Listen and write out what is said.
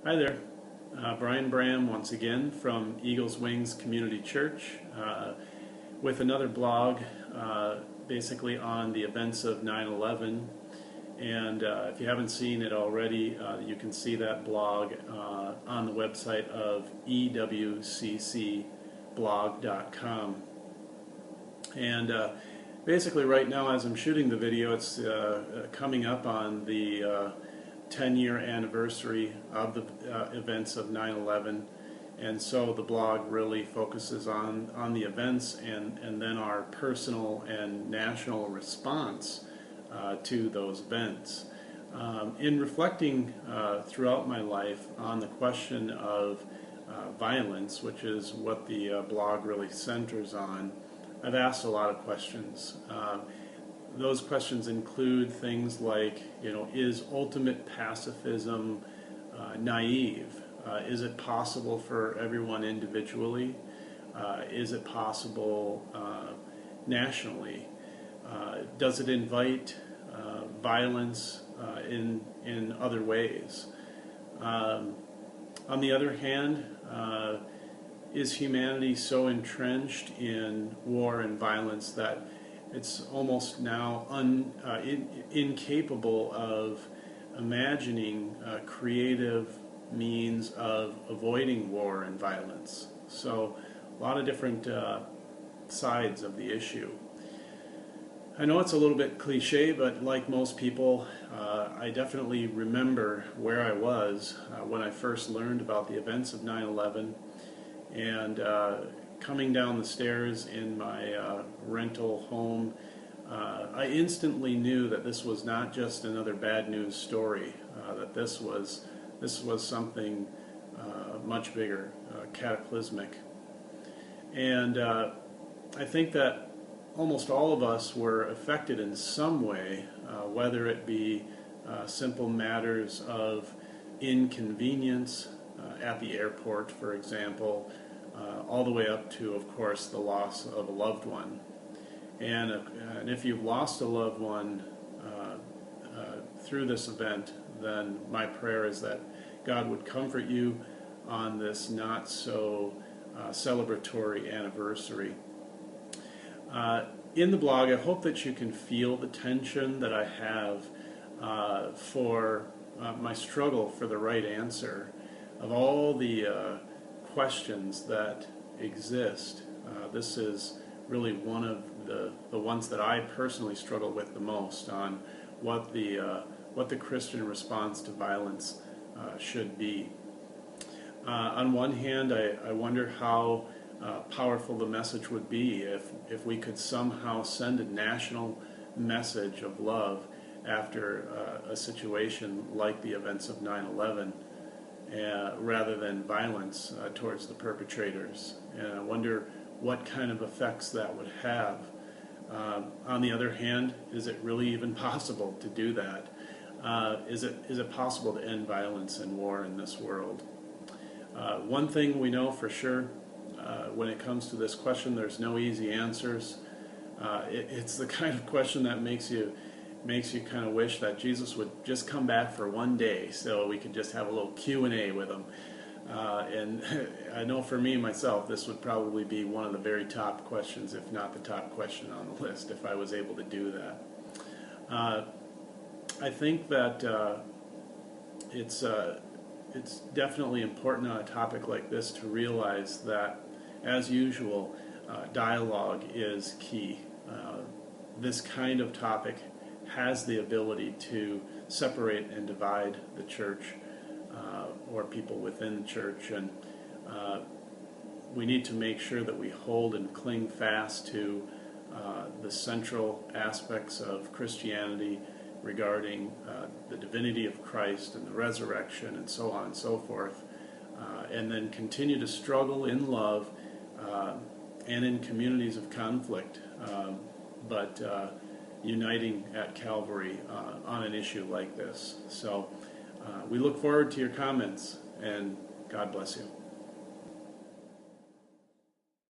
Hi there, Brian Bram once again from Eagles Wings Community Church with another blog basically on the events of 9/11. And if you haven't seen it already, you can see that blog on the website of ewccblog.com. And basically right now as I'm shooting the video, it's coming up on the 10-year anniversary of the events of 9/11, and so the blog really focuses on the events and then our personal and national response to those events. In reflecting throughout my life on the question of violence, which is what the blog really centers on, I've asked a lot of questions. Those questions include things like, is ultimate pacifism naive? Is it possible for everyone individually? Is it possible nationally? Does it invite violence in other ways? On the other hand, is humanity so entrenched in war and violence that it's almost now incapable of imagining creative means of avoiding war and violence? So a lot of different sides of the issue. I know it's a little bit cliche, but like most people, I definitely remember where I was when I first learned about the events of 9/11, and coming down the stairs in my rental home, I instantly knew that this was not just another bad news story, that this was something much bigger, cataclysmic. And I think that almost all of us were affected in some way, whether it be simple matters of inconvenience at the airport, for example, all the way up to, of course, the loss of a loved one. And if you've lost a loved one through this event, then my prayer is that God would comfort you on this not so celebratory anniversary. In the blog, I hope that you can feel the tension that I have for my struggle for the right answer of all the questions that exist. This is really one of the ones that I personally struggle with the most on what the Christian response to violence should be. On one hand, I wonder how powerful the message would be if we could somehow send a national message of love after a situation like the events of 9/11. Rather than violence towards the perpetrators. And I wonder what kind of effects that would have. On the other hand, is it really even possible to do that? Is it possible to end violence and war in this world? One thing we know for sure, when it comes to this question, there's no easy answers. It's the kind of question that makes you kind of wish that Jesus would just come back for one day so we could just have a little Q&A with him. And I know for me, myself, this would probably be one of the very top questions, if not the top question on the list, if I was able to do that. I think that it's definitely important on a topic like this to realize that, as usual, dialogue is key. This kind of topic has the ability to separate and divide the church or people within the church, and we need to make sure that we hold and cling fast to the central aspects of Christianity regarding the divinity of Christ and the resurrection and so on and so forth, and then continue to struggle in love and in communities of conflict, but uniting at Calvary on an issue like this. So we look forward to your comments, and God bless you.